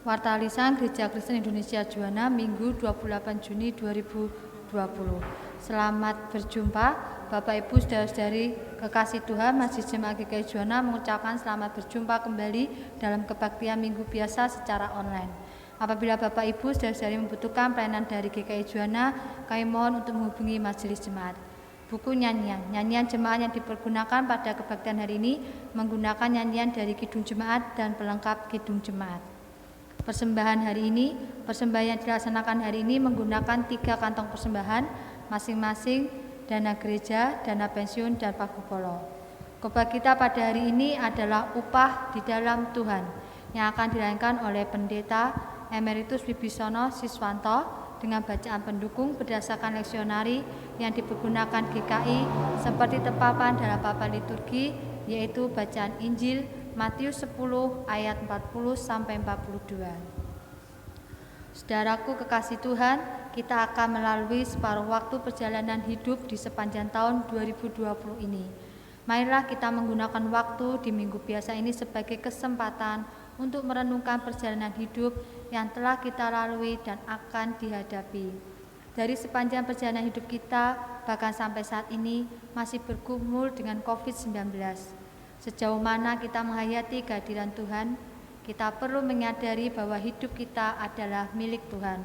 Warta Lisan Gereja Kristen Indonesia Juwana, Minggu 28 Juni 2020. Selamat berjumpa Bapak Ibu Saudara-saudari kekasih Tuhan. Masjid Jemaat GKI Juwana mengucapkan selamat berjumpa kembali dalam kebaktian minggu biasa secara online. Apabila Bapak Ibu Saudara-saudari membutuhkan pelayanan dari GKI Juwana, kami mohon untuk menghubungi Majelis Jemaat. Buku nyanyian jemaat yang dipergunakan pada kebaktian hari ini menggunakan nyanyian dari Kidung Jemaat dan pelengkap Kidung Jemaat. Persembahan yang dilaksanakan hari ini menggunakan 3 kantong persembahan, masing-masing dana gereja, dana pensiun, dan pakupolo. Khotbah kita pada hari ini adalah upah di dalam Tuhan, yang akan dilayankan oleh Pendeta Emeritus Wibisono Siswanto dengan bacaan pendukung berdasarkan leksionari yang dipergunakan GKI seperti terpapan dalam papan liturgi, yaitu bacaan Injil Matius 10 ayat 40 sampai 42. Saudaraku kekasih Tuhan, kita akan melalui separuh waktu perjalanan hidup di sepanjang tahun 2020 ini. Marilah kita menggunakan waktu di minggu biasa ini sebagai kesempatan untuk merenungkan perjalanan hidup yang telah kita lalui dan akan dihadapi. Dari sepanjang perjalanan hidup kita, bahkan sampai saat ini masih bergumul dengan COVID-19. Sejauh mana kita menghayati kehadiran Tuhan, kita perlu menyadari bahwa hidup kita adalah milik Tuhan.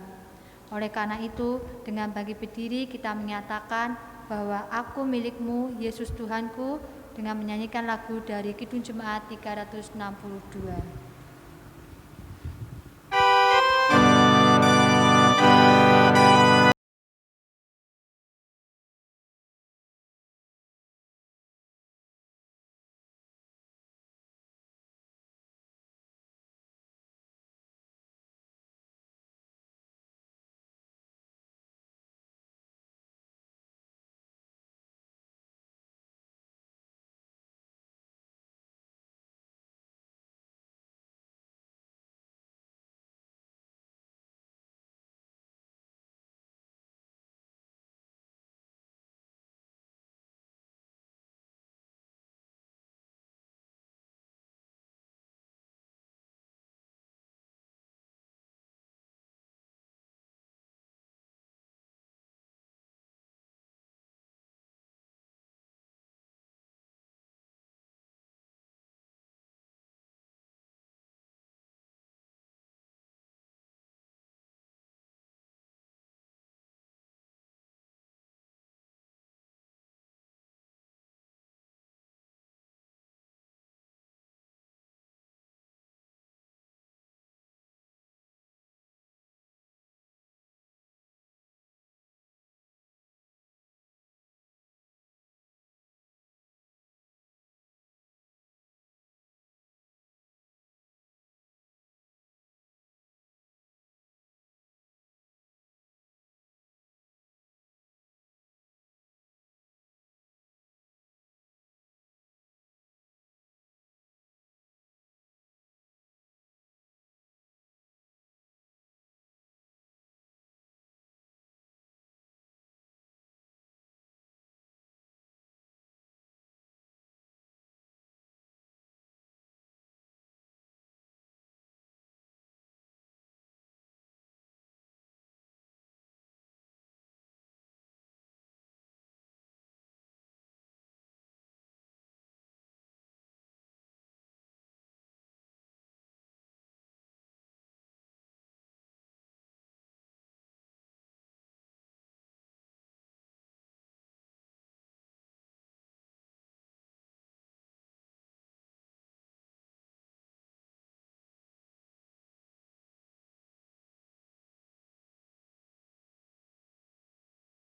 Oleh karena itu, dengan bangkit berdiri kita menyatakan bahwa aku milikmu, Yesus Tuhanku, dengan menyanyikan lagu dari Kidung Jemaat 362.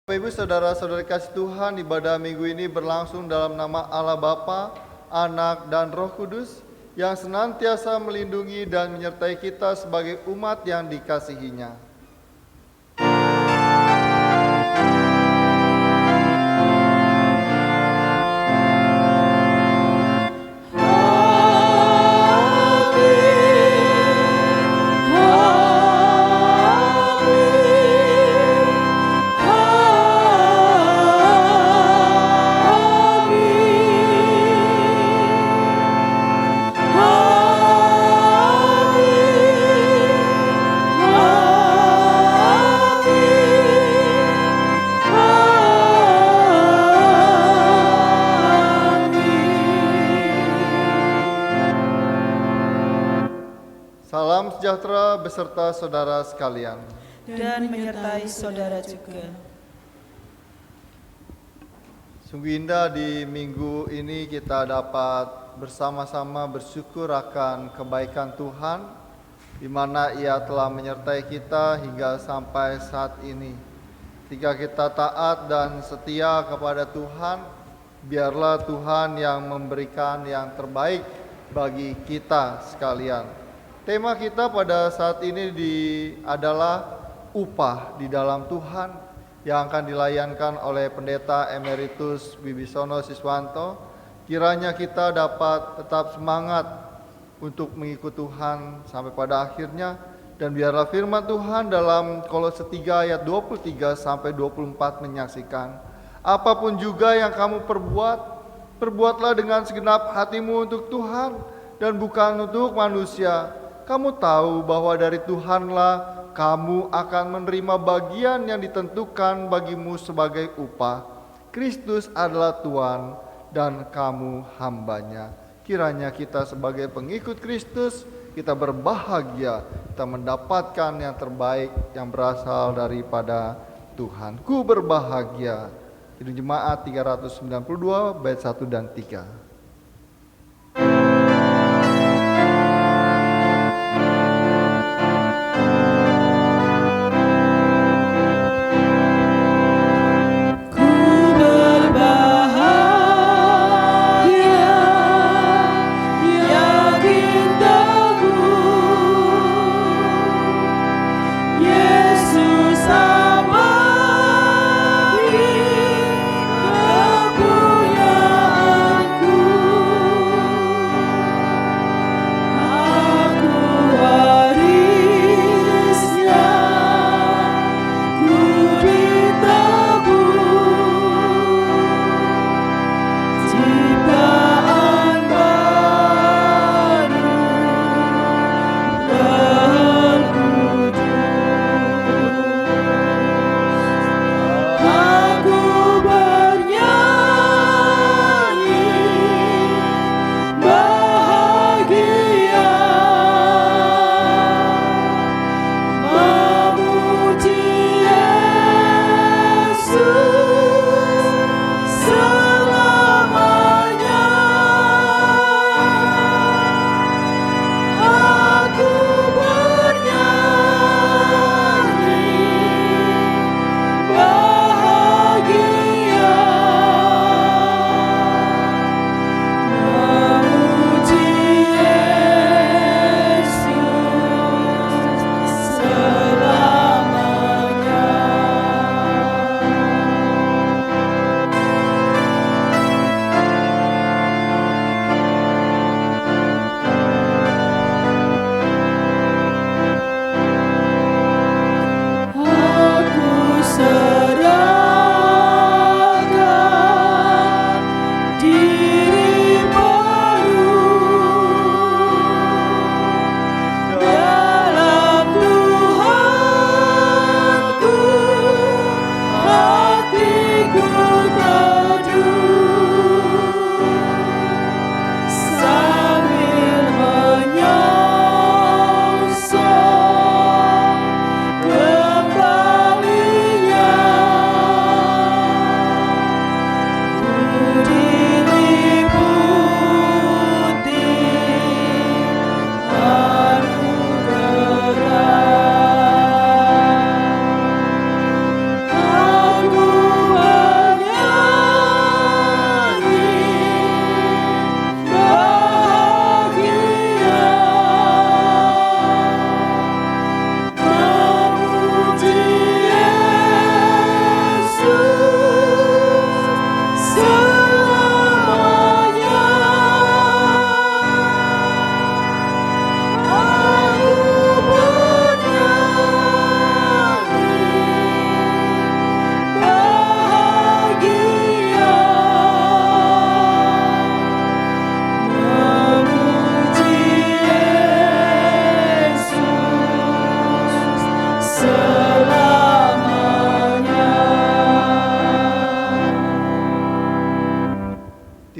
Bapak Ibu Saudara-saudari kasih Tuhan, ibadah minggu ini berlangsung dalam nama Allah Bapa, Anak, dan Roh Kudus yang senantiasa melindungi dan menyertai kita sebagai umat yang dikasihinya. kita beserta saudara sekalian. Dan menyertai saudara juga. Sungguh indah di minggu ini kita dapat bersama-sama bersyukur akan kebaikan Tuhan, di mana Ia telah menyertai kita hingga sampai saat ini. Ketika kita taat dan setia kepada Tuhan, biarlah Tuhan yang memberikan yang terbaik bagi kita sekalian. Tema kita pada saat ini adalah upah di dalam Tuhan, yang akan dilayankan oleh Pendeta Emeritus Wibisono Siswanto. Kiranya kita dapat tetap semangat untuk mengikut Tuhan sampai pada akhirnya, dan biarlah firman Tuhan dalam Kolose 3 ayat 23 sampai 24 menyaksikan, apapun juga yang kamu perbuat, perbuatlah dengan segenap hatimu untuk Tuhan dan bukan untuk manusia. Kamu tahu bahwa dari Tuhanlah kamu akan menerima bagian yang ditentukan bagimu sebagai upah. Kristus adalah Tuhan dan kamu hambanya. Kiranya kita sebagai pengikut Kristus, kita berbahagia, kita mendapatkan yang terbaik yang berasal daripada Tuhan. Ku berbahagia. Kidung Jemaat 392 bait 1 dan 3.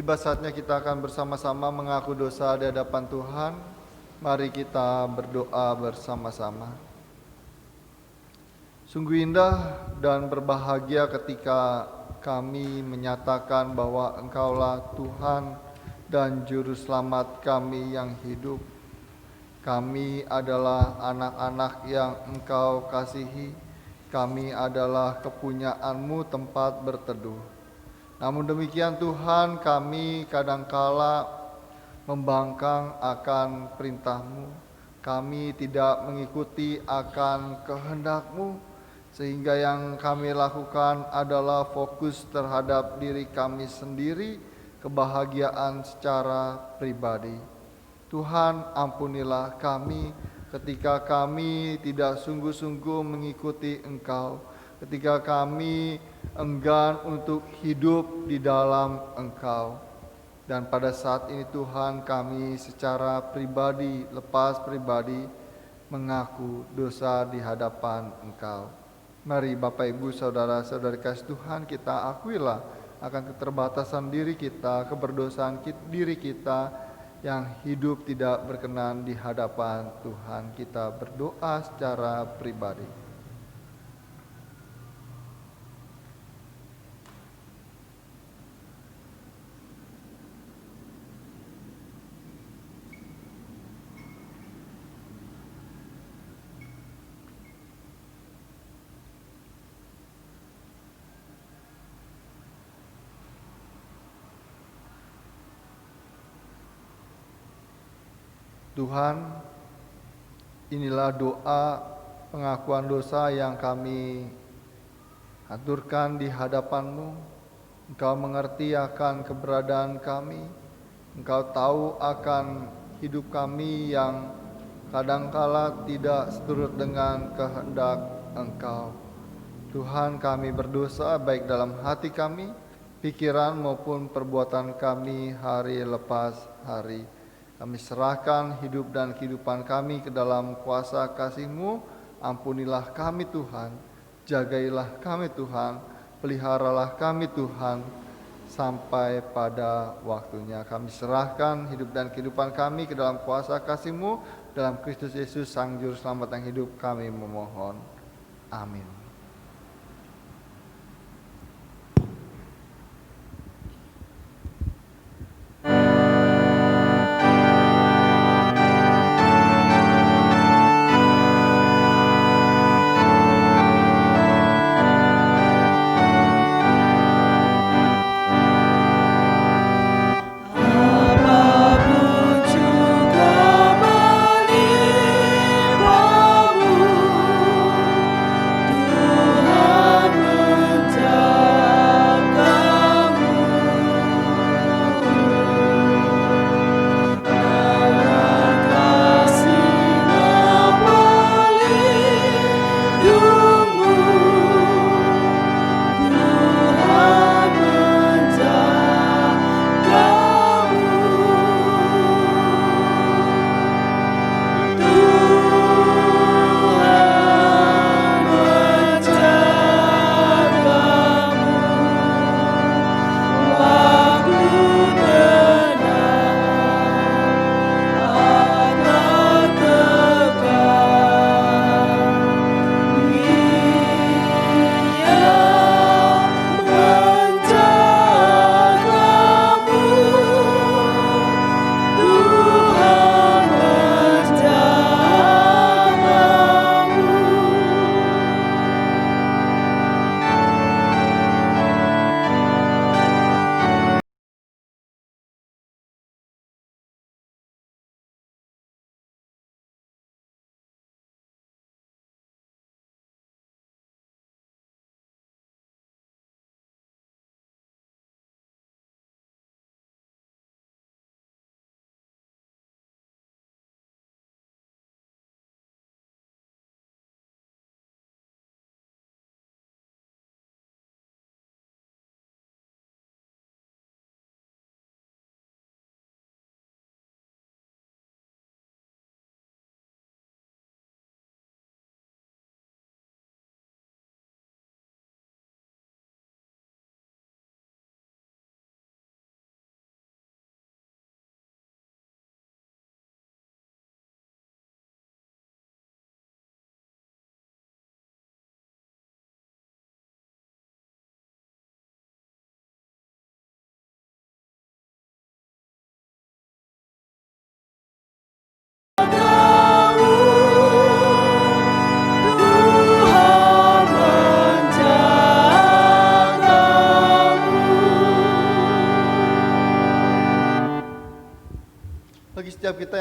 Tiba saatnya kita akan bersama-sama mengaku dosa di hadapan Tuhan. Mari kita berdoa bersama-sama. Sungguh indah dan berbahagia ketika kami menyatakan bahwa Engkaulah Tuhan dan Juru Selamat kami yang hidup. Kami adalah anak-anak yang Engkau kasihi. Kami adalah kepunyaan-Mu tempat berteduh. Namun demikian Tuhan, kami kadangkala membangkang akan perintah-Mu. Kami tidak mengikuti akan kehendak-Mu, sehingga yang kami lakukan adalah fokus terhadap diri kami sendiri, kebahagiaan secara pribadi. Tuhan, ampunilah kami ketika kami tidak sungguh-sungguh mengikuti Engkau, ketika kami enggan untuk hidup di dalam Engkau. Dan pada saat ini Tuhan, kami secara pribadi, lepas pribadi, mengaku dosa di hadapan Engkau. Mari Bapak Ibu Saudara-saudari kasih Tuhan, kita akuilah akan keterbatasan diri kita, keberdosaan diri kita yang hidup tidak berkenan di hadapan Tuhan. Kita berdoa secara pribadi. Tuhan, inilah doa pengakuan dosa yang kami aturkan di hadapan-Mu. Engkau mengerti akan keberadaan kami. Engkau tahu akan hidup kami yang kadangkala tidak seturut dengan kehendak Engkau. Tuhan, kami berdosa baik dalam hati kami, pikiran maupun perbuatan kami hari lepas hari. Kami serahkan hidup dan kehidupan kami ke dalam kuasa kasih-Mu. Ampunilah kami Tuhan, jagailah kami Tuhan, peliharalah kami Tuhan, sampai pada waktunya. Kami serahkan hidup dan kehidupan kami ke dalam kuasa kasih-Mu, dalam Kristus Yesus Sang Juru Selamat yang hidup kami memohon. Amin. Tuhan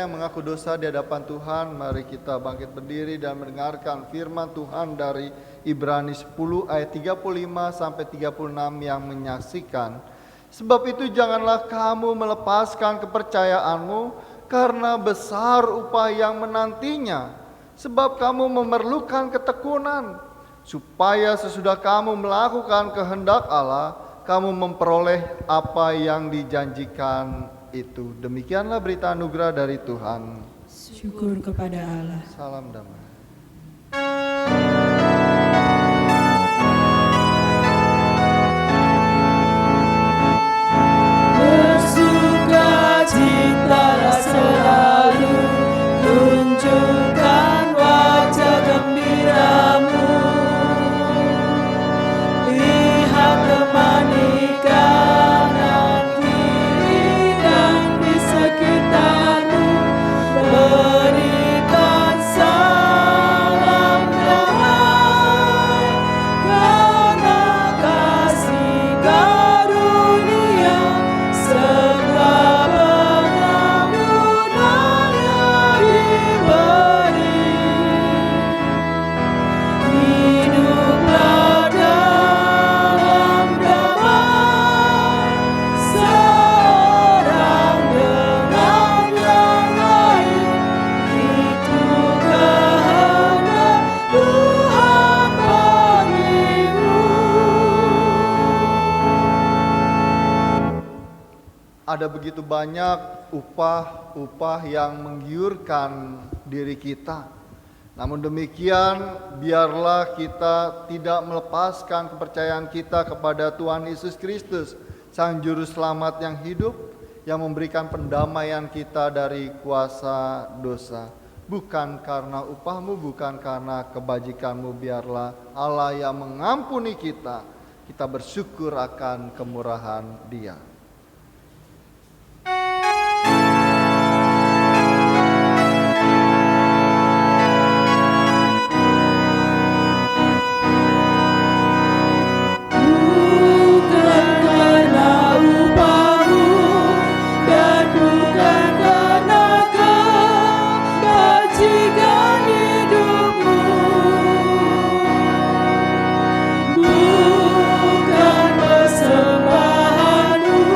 yang mengaku dosa di hadapan Tuhan, mari kita bangkit berdiri dan mendengarkan firman Tuhan dari Ibrani 10 ayat 35 sampai 36 yang menyaksikan. Sebab itu janganlah kamu melepaskan kepercayaanmu, karena besar upah yang menantinya. Sebab kamu memerlukan ketekunan, supaya sesudah kamu melakukan kehendak Allah, kamu memperoleh apa yang dijanjikan itu. Demikianlah berita anugerah dari Tuhan. Syukur kepada Allah. Salam damai. Bersukacitalah selalu, tunjukkan wajah gembiramu. Lihat teman di kanan kiri dan di sekitarmu, berikan salam damai, karena kasih karunia serta pengampunan yang diberi. Hiduplah dalam damai, seorang dengan yang lain, itu kehendak Tuhan bagimu. Ada begitu banyak upah yang menggiurkan diri kita. Namun demikian, biarlah kita tidak melepaskan kepercayaan kita kepada Tuhan Yesus Kristus, Sang Juru Selamat yang hidup, yang memberikan pendamaian kita dari kuasa dosa. Bukan karena upahmu, bukan karena kebajikanmu, biarlah Allah yang mengampuni kita. Kita bersyukur akan kemurahan Dia. Bukan karena upahmu dan bukan karena kebajikan hidupmu, bukan persembahanmu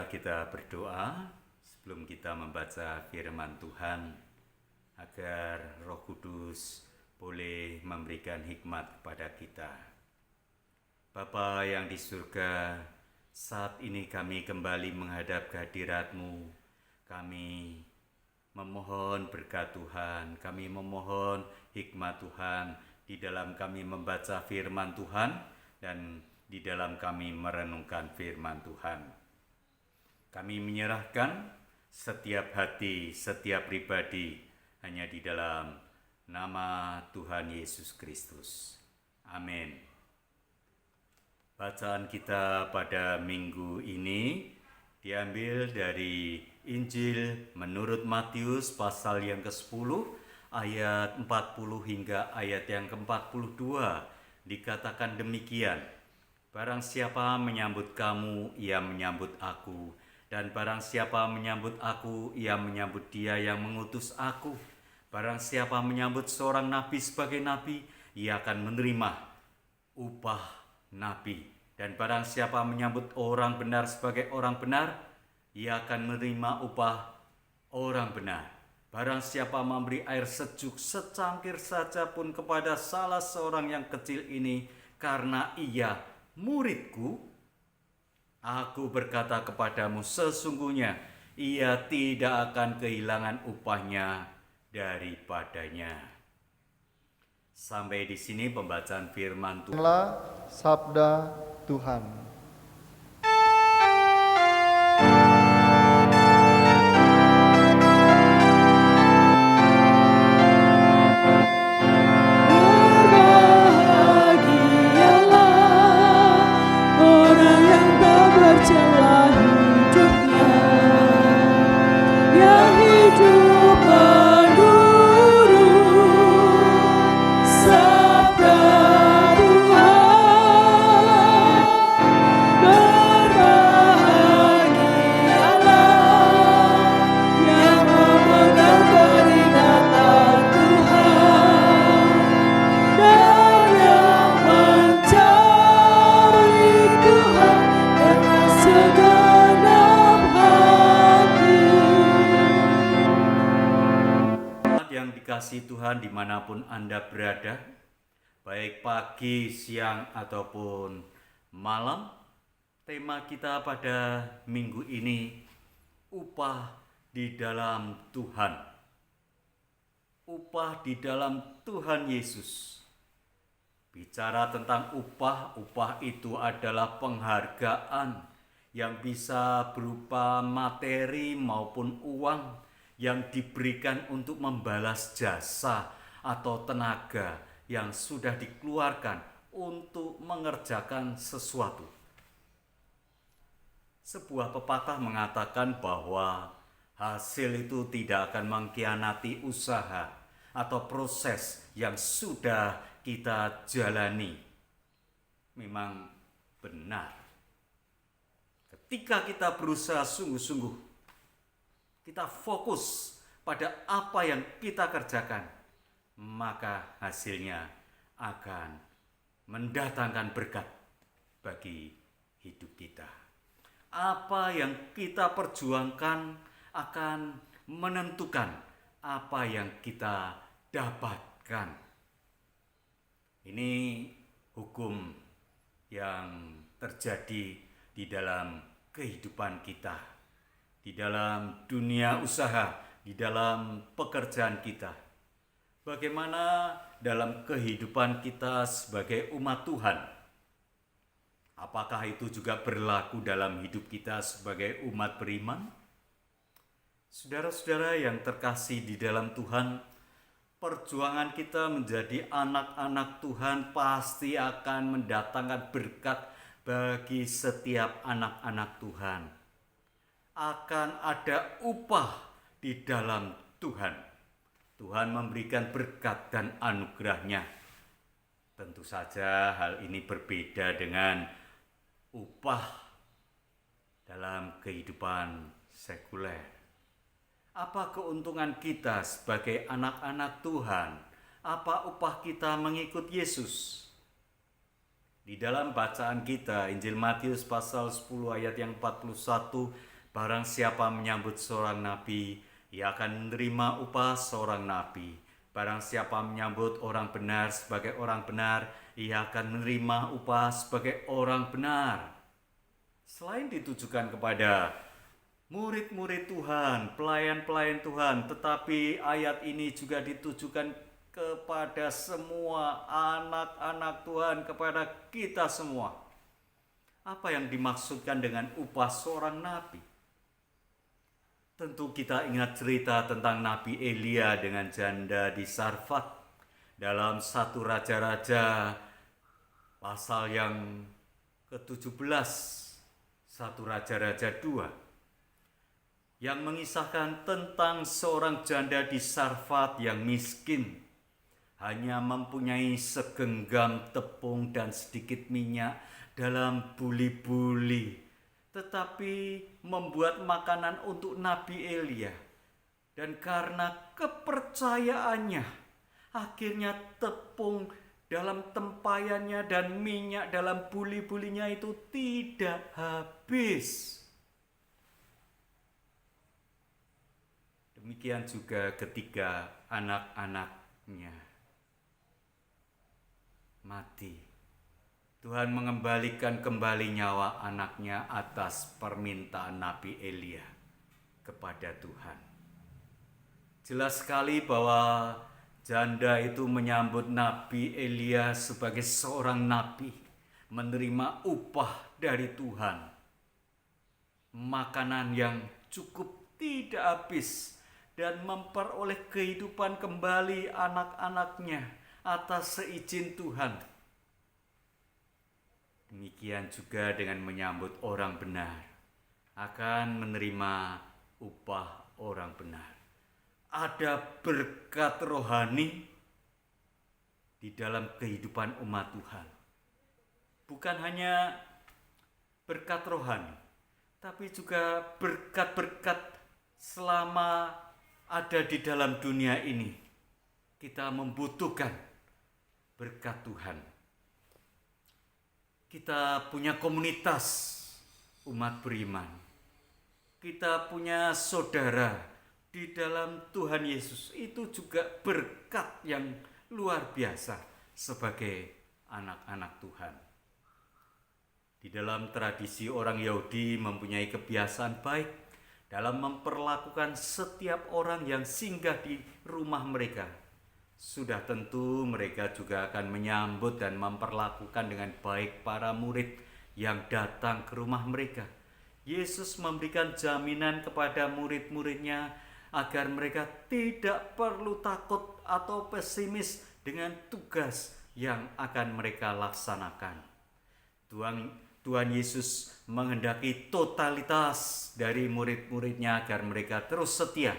Marilah kita berdoa sebelum kita membaca firman Tuhan, agar Roh Kudus boleh memberikan hikmat kepada kita. Bapa yang di surga, saat ini kami kembali menghadap kehadirat-Mu. Kami memohon berkat Tuhan, kami memohon hikmat Tuhan di dalam kami membaca firman Tuhan dan di dalam kami merenungkan firman Tuhan. Kami menyerahkan setiap hati, setiap pribadi hanya di dalam nama Tuhan Yesus Kristus. Amin. Bacaan kita pada minggu ini diambil dari Injil menurut Matius pasal yang ke-10 ayat 40 hingga ayat yang ke-42. Dikatakan demikian, barang siapa menyambut kamu, ia menyambut aku, dan barang siapa menyambut aku, ia menyambut dia yang mengutus aku. Barang siapa menyambut seorang nabi sebagai nabi, ia akan menerima upah nabi. Dan barang siapa menyambut orang benar sebagai orang benar, ia akan menerima upah orang benar. Barang siapa memberi air sejuk secangkir saja pun kepada salah seorang yang kecil ini, karena ia muridku, aku berkata kepadamu, sesungguhnya ia tidak akan kehilangan upahnya daripadanya. Sampai di sini pembacaan firman Tuhan. Inilah sabda Tuhan. Kasih Tuhan dimanapun Anda berada, baik pagi, siang, ataupun malam. Tema kita pada minggu ini, upah di dalam Tuhan. Upah di dalam Tuhan Yesus. Bicara tentang upah, upah itu adalah penghargaan yang bisa berupa materi maupun uang yang diberikan untuk membalas jasa atau tenaga yang sudah dikeluarkan untuk mengerjakan sesuatu. Sebuah pepatah mengatakan bahwa hasil itu tidak akan mengkhianati usaha atau proses yang sudah kita jalani. Memang benar. Ketika kita berusaha sungguh-sungguh, kita fokus pada apa yang kita kerjakan, maka hasilnya akan mendatangkan berkat bagi hidup kita. Apa yang kita perjuangkan akan menentukan apa yang kita dapatkan. Ini hukum yang terjadi di dalam kehidupan kita, di dalam dunia usaha, di dalam pekerjaan kita. Bagaimana dalam kehidupan kita sebagai umat Tuhan? Apakah itu juga berlaku dalam hidup kita sebagai umat beriman? Saudara-saudara yang terkasih di dalam Tuhan, perjuangan kita menjadi anak-anak Tuhan pasti akan mendatangkan berkat bagi setiap anak-anak Tuhan. Akan ada upah di dalam Tuhan. Tuhan memberikan berkat dan anugerah-Nya. Tentu saja hal ini berbeda dengan upah dalam kehidupan sekuler. Apa keuntungan kita sebagai anak-anak Tuhan? Apa upah kita mengikut Yesus? Di dalam bacaan kita, Injil Matius pasal 10 ayat yang 41 Barang siapa menyambut seorang nabi, ia akan menerima upah seorang nabi. Barang siapa menyambut orang benar sebagai orang benar, ia akan menerima upah sebagai orang benar. Selain ditujukan kepada murid-murid Tuhan, pelayan-pelayan Tuhan, tetapi ayat ini juga ditujukan kepada semua anak-anak Tuhan, kepada kita semua. Apa yang dimaksudkan dengan upah seorang nabi? Tentu kita ingat cerita tentang Nabi Elia dengan janda di Sarfat dalam 1 Raja-Raja pasal yang ke-17, 1 Raja-Raja 2, yang mengisahkan tentang seorang janda di Sarfat yang miskin, hanya mempunyai segenggam tepung dan sedikit minyak dalam buli-buli, tetapi membuat makanan untuk Nabi Elia. Dan karena kepercayaannya, akhirnya tepung dalam tempayannya dan minyak dalam buli-bulinya itu tidak habis. Demikian juga ketika anak-anaknya mati, Tuhan mengembalikan kembali nyawa anaknya atas permintaan Nabi Elia kepada Tuhan. Jelas sekali bahwa janda itu menyambut Nabi Elia sebagai seorang nabi, menerima upah dari Tuhan. Makanan yang cukup tidak habis dan memperoleh kehidupan kembali anak-anaknya atas seizin Tuhan. Demikian juga dengan menyambut orang benar, akan menerima upah orang benar. Ada berkat rohani di dalam kehidupan umat Tuhan. Bukan hanya berkat rohani, tapi juga berkat-berkat selama ada di dalam dunia ini. Kita membutuhkan berkat Tuhan. Kita punya komunitas umat beriman. Kita punya saudara di dalam Tuhan Yesus. Itu juga berkat yang luar biasa sebagai anak-anak Tuhan. Di dalam tradisi orang Yahudi mempunyai kebiasaan baik dalam memperlakukan setiap orang yang singgah di rumah mereka. Sudah tentu mereka juga akan menyambut dan memperlakukan dengan baik para murid yang datang ke rumah mereka. Yesus memberikan jaminan kepada murid-muridnya agar mereka tidak perlu takut atau pesimis dengan tugas yang akan mereka laksanakan. Tuhan Yesus menghendaki totalitas dari murid-muridnya agar mereka terus setia,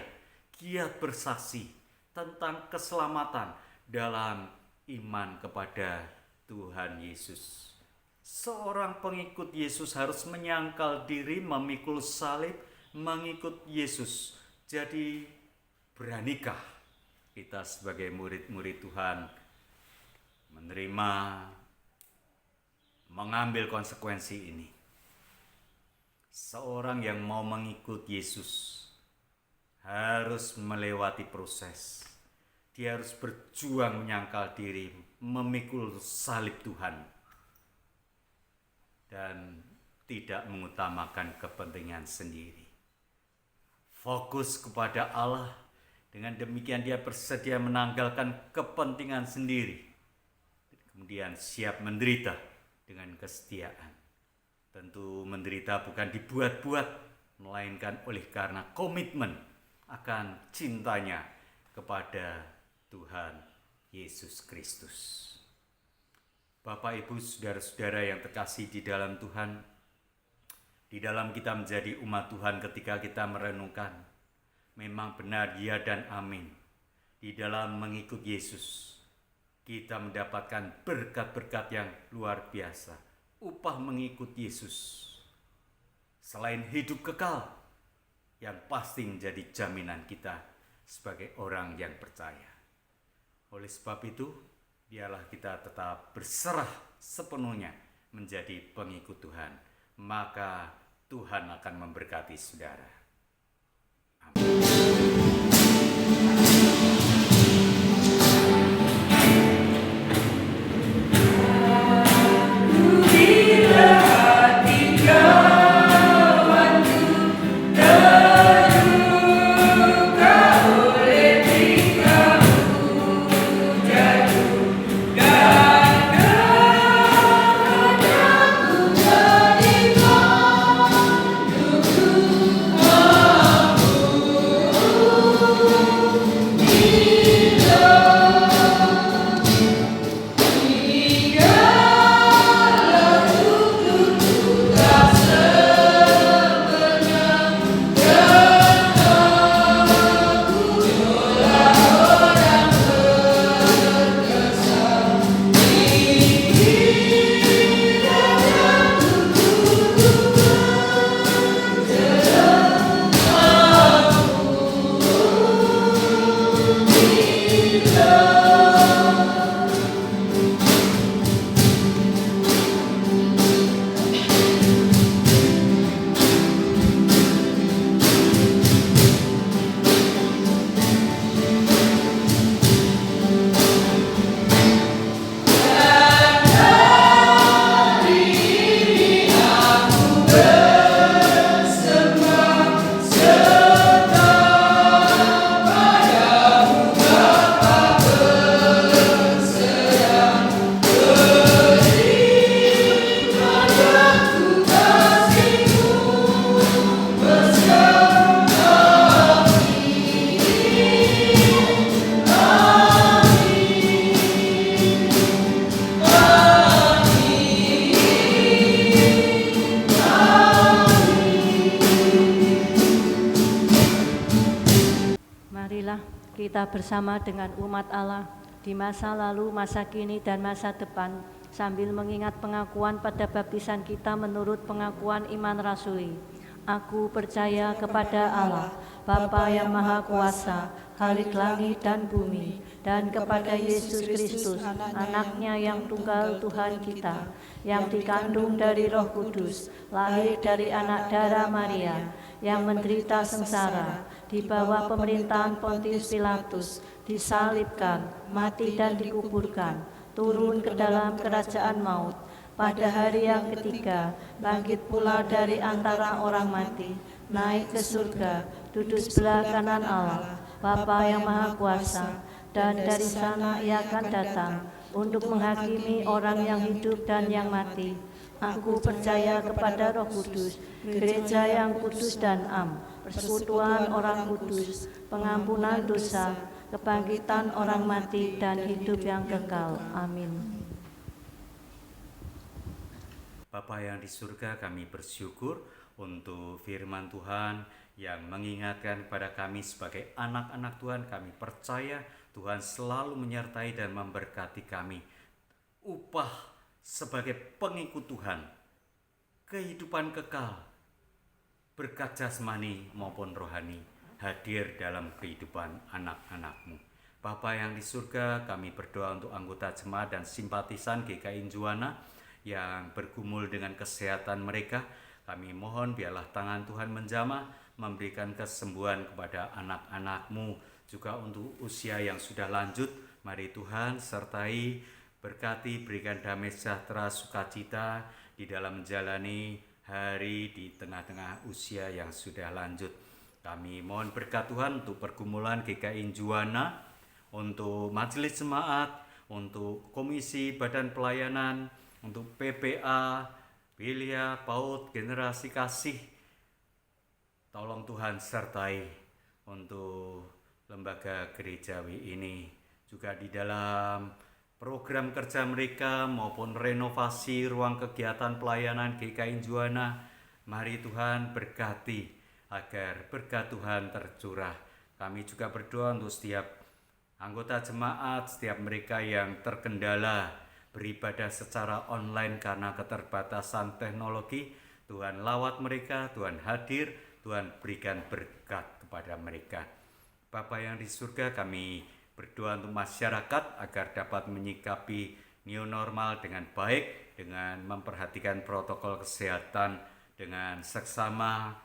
giat bersaksi tentang keselamatan dalam iman kepada Tuhan Yesus. Seorang pengikut Yesus harus menyangkal diri, memikul salib, mengikut Yesus. Jadi beranikah kita sebagai murid-murid Tuhan menerima, mengambil konsekuensi ini? Seorang yang mau mengikut Yesus harus melewati proses. Dia harus berjuang menyangkal diri, memikul salib Tuhan, dan tidak mengutamakan kepentingan sendiri. Fokus kepada Allah, dengan demikian dia bersedia menanggalkan kepentingan sendiri. Kemudian siap menderita dengan kesetiaan. Tentu menderita bukan dibuat-buat, melainkan oleh karena komitmen akan cintanya kepada Tuhan Yesus Kristus. Bapak, Ibu, saudara-saudara yang terkasih di dalam Tuhan, di dalam kita menjadi umat Tuhan ketika kita merenungkan, memang benar ya dan amin. Di dalam mengikut Yesus, kita mendapatkan berkat-berkat yang luar biasa. Upah mengikut Yesus, selain hidup kekal, yang pasti menjadi jaminan kita sebagai orang yang percaya. Oleh sebab itu, biarlah kita tetap berserah sepenuhnya menjadi pengikut Tuhan. Maka Tuhan akan memberkati saudara. Marilah kita bersama dengan umat Allah di masa lalu, masa kini, dan masa depan sambil mengingat pengakuan pada baptisan kita menurut pengakuan iman rasuli. Aku percaya kepada Allah, Bapa yang Maha Kuasa, Khalik langit dan bumi, dan kepada Yesus Kristus, anaknya yang tunggal Tuhan kita, yang dikandung dari Roh Kudus, lahir dari anak darah Maria, yang menderita sengsara, di bawah pemerintahan Pontius Pilatus, disalibkan, mati dan dikuburkan, turun ke dalam kerajaan maut, pada hari yang ketiga, bangkit pula dari antara orang mati, naik ke surga, duduk sebelah kanan Allah, Bapa yang Maha Kuasa, dan dari sana ia akan datang untuk menghakimi orang yang hidup dan yang mati. Aku percaya kepada Roh Kudus, gereja yang kudus dan am, persekutuan orang kudus, pengampunan dosa, kebangkitan orang mati, dan hidup yang kekal. Amin. Bapa yang di surga, kami bersyukur untuk firman Tuhan yang mengingatkan kepada kami sebagai anak-anak Tuhan. Kami percaya Tuhan selalu menyertai dan memberkati kami. Upah sebagai pengikut Tuhan, kehidupan kekal, berkat jasmani maupun rohani hadir dalam kehidupan anak-anak-Mu. Bapa yang di surga, kami berdoa untuk anggota jemaat dan simpatisan GKI Injuana yang bergumul dengan kesehatan mereka. Kami mohon biarlah tangan Tuhan menjamah, memberikan kesembuhan kepada anak-anak-Mu, juga untuk usia yang sudah lanjut. Mari Tuhan sertai, berkati, berikan damai sejahtera, sukacita di dalam menjalani hari di tengah-tengah usia yang sudah lanjut. Kami mohon berkat Tuhan untuk pergumulan GKI Injuana, untuk majelis jemaat, untuk komisi badan pelayanan, untuk PPA, Wilia, PAUD, generasi kasih. Tolong Tuhan sertai untuk lembaga gerejawi ini, juga di dalam program kerja mereka maupun renovasi ruang kegiatan pelayanan GKI Injuana. Mari Tuhan berkati agar berkat Tuhan tercurah. Kami juga berdoa untuk setiap anggota jemaat, setiap mereka yang terkendala beribadah secara online karena keterbatasan teknologi. Tuhan lawat mereka, Tuhan hadir, Tuhan berikan berkat kepada mereka. Bapa yang di surga, kami berdoa untuk masyarakat agar dapat menyikapi new normal dengan baik, dengan memperhatikan protokol kesehatan dengan seksama,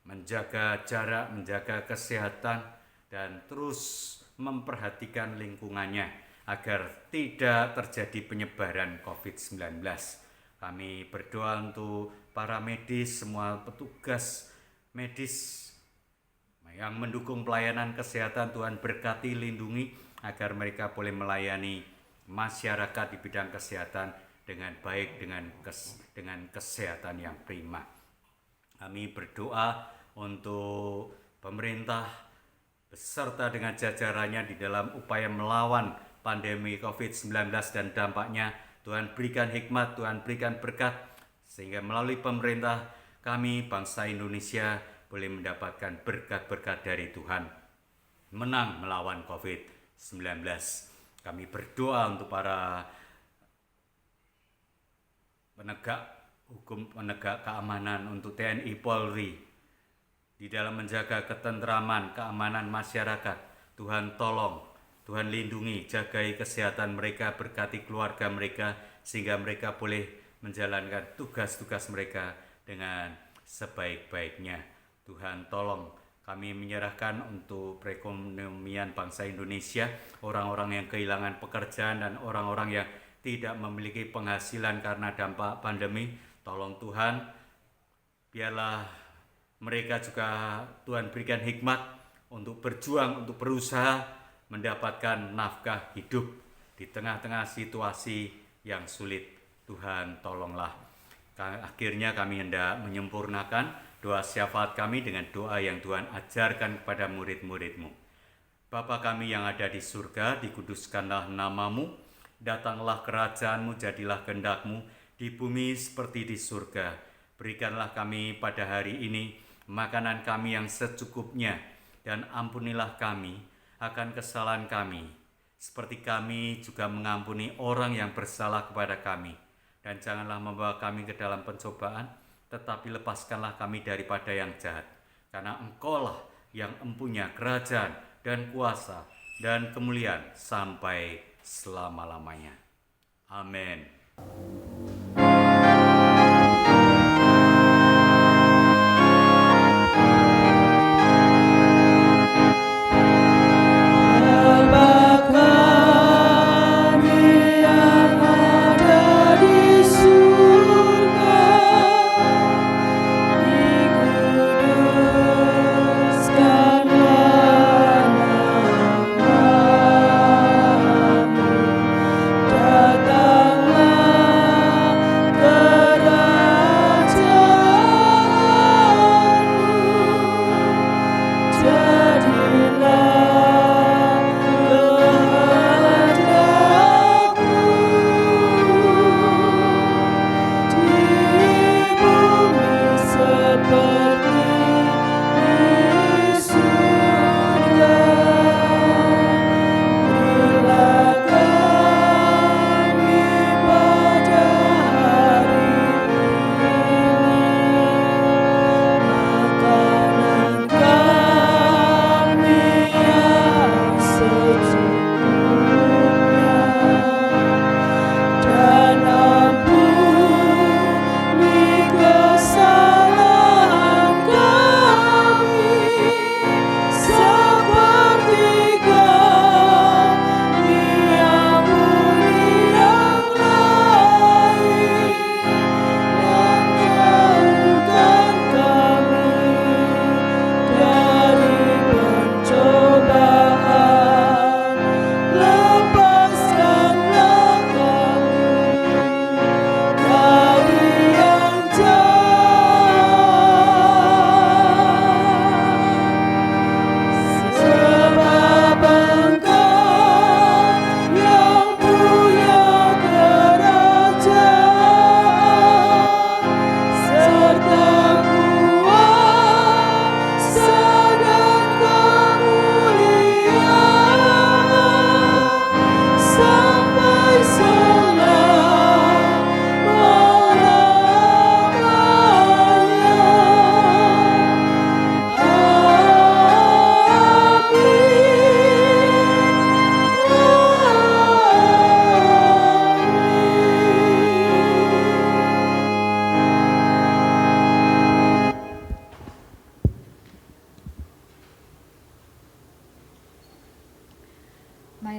menjaga jarak, menjaga kesehatan, dan terus memperhatikan lingkungannya agar tidak terjadi penyebaran COVID-19. Kami berdoa untuk para medis, semua petugas medis yang mendukung pelayanan kesehatan. Tuhan berkati, lindungi agar mereka boleh melayani masyarakat di bidang kesehatan dengan baik, dengan kesehatan yang prima. Kami berdoa untuk pemerintah beserta dengan jajarannya di dalam upaya melawan pandemi COVID-19 dan dampaknya. Tuhan berikan hikmat, Tuhan berikan berkat, sehingga melalui pemerintah kami, bangsa Indonesia, boleh mendapatkan berkat-berkat dari Tuhan, menang melawan COVID-19. Kami berdoa untuk para penegak hukum, penegak keamanan, untuk TNI Polri, di dalam menjaga ketentraman, keamanan masyarakat. Tuhan tolong, Tuhan lindungi, jagai kesehatan mereka, berkati keluarga mereka, sehingga mereka boleh menjalankan tugas-tugas mereka dengan sebaik-baiknya. Tuhan tolong, kami menyerahkan untuk perekonomian bangsa Indonesia, orang-orang yang kehilangan pekerjaan dan orang-orang yang tidak memiliki penghasilan karena dampak pandemi. Tolong Tuhan, biarlah mereka juga Tuhan berikan hikmat untuk berjuang, untuk berusaha mendapatkan nafkah hidup di tengah-tengah situasi yang sulit. Tuhan tolonglah. Akhirnya kami hendak menyempurnakan doa syafaat kami dengan doa yang Tuhan ajarkan kepada murid-murid-Mu. Bapa kami yang ada di surga, dikuduskanlah nama-Mu, datanglah kerajaan-Mu, jadilah kehendak-Mu di bumi seperti di surga. Berikanlah kami pada hari ini makanan kami yang secukupnya, dan ampunilah kami akan kesalahan kami, seperti kami juga mengampuni orang yang bersalah kepada kami. Dan janganlah membawa kami ke dalam pencobaan, tetapi lepaskanlah kami daripada yang jahat. Karena Engkaulah yang empunya kerajaan dan kuasa dan kemuliaan sampai selama-lamanya. Amin. Datanglah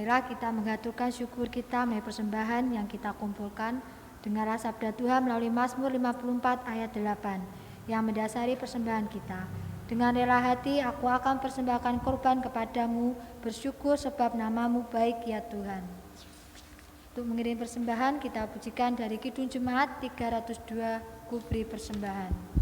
Marilah kita mengaturkan syukur kita melalui persembahan yang kita kumpulkan. Dengarlah sabda Tuhan melalui Mazmur 54 ayat 8 yang mendasari persembahan kita. Dengan rela hati aku akan persembahkan korban kepadamu, bersyukur sebab namamu baik ya Tuhan. Untuk mengirim persembahan kita pujikan dari Kidung Jemaat 302, Ku beri persembahan.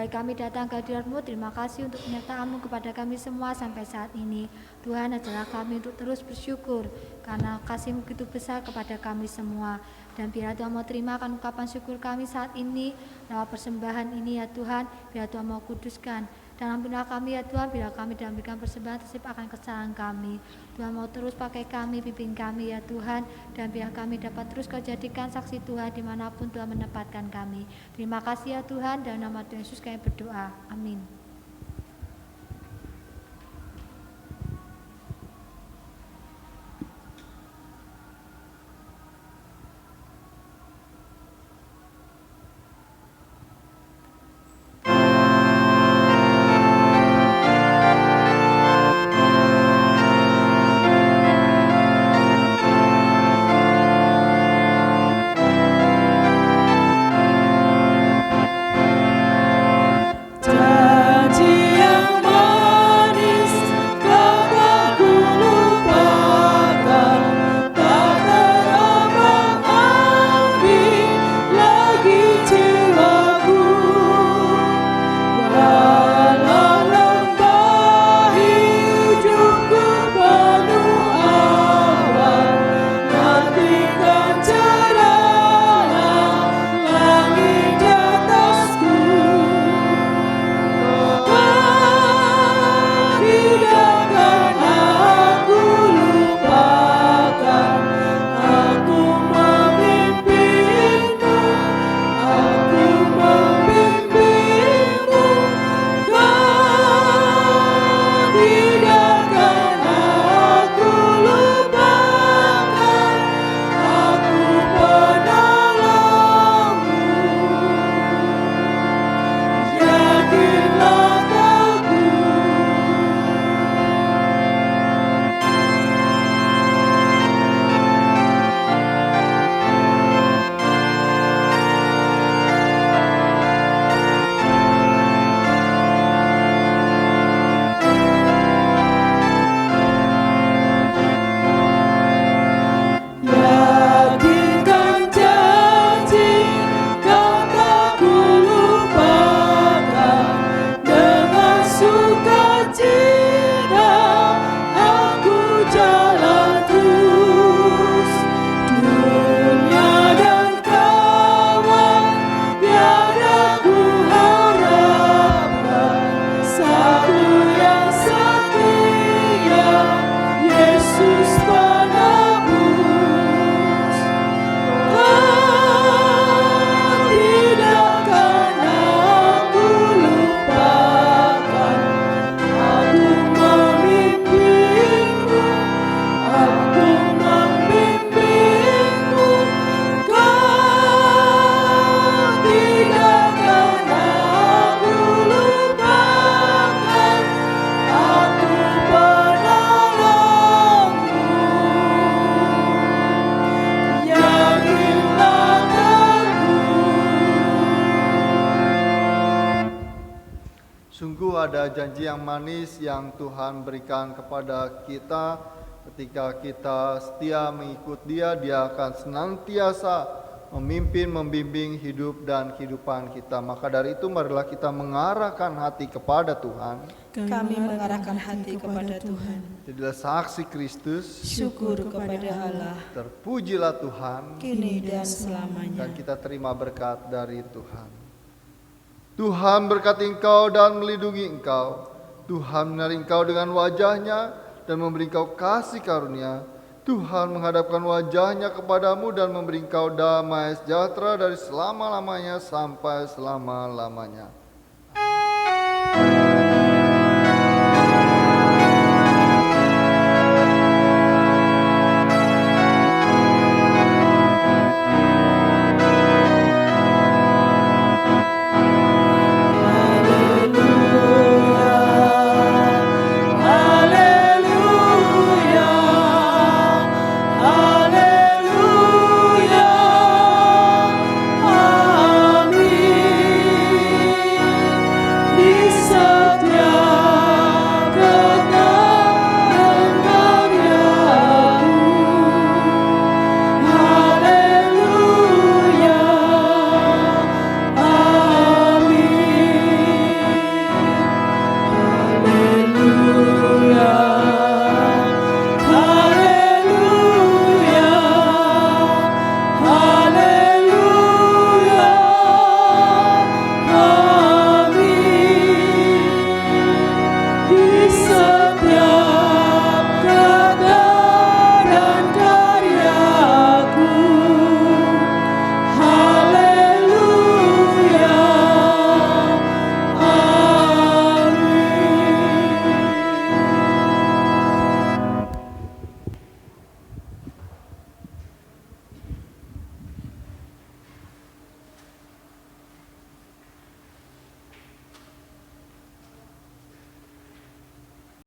Kami datang ke hadirat-Mu, terima kasih untuk penyertaan-Mu kepada kami semua sampai saat ini. Tuhan, ajarlah kami untuk terus bersyukur karena kasih-Mu begitu besar kepada kami semua. Dan biar Tuhan mau terima akan ungkapan syukur kami saat ini lewat persembahan ini ya Tuhan, biar Tuhan mau kuduskan. Dan ampunilah kami ya Tuhan, bila kami dalam memberikan persembahan tersebut akan kesalahan kami. Tuhan mau terus pakai kami, pimpin kami ya Tuhan, dan biar kami dapat terus Kau jadikan saksi Tuhan dimanapun Tuhan menempatkan kami. Terima kasih ya Tuhan, dalam nama Tuhan Yesus kami berdoa. Amin. Dan ada janji yang manis yang Tuhan berikan kepada kita. Ketika kita setia mengikut Dia, Dia akan senantiasa memimpin, membimbing hidup dan kehidupan kita. Maka dari itu marilah kita mengarahkan hati kepada Tuhan. Kami mengarahkan hati kepada Tuhan. Jadilah saksi Kristus. Syukur kepada Allah, Terpujilah Tuhan. kini dan selamanya. Dan kita terima berkat dari Tuhan. Tuhan berkati engkau dan melindungi engkau. Tuhan menarik engkau dengan wajahnya dan memberi engkau kasih karunia. Tuhan menghadapkan wajahnya kepadamu dan memberi engkau damai sejahtera dari selama-lamanya sampai selama-lamanya.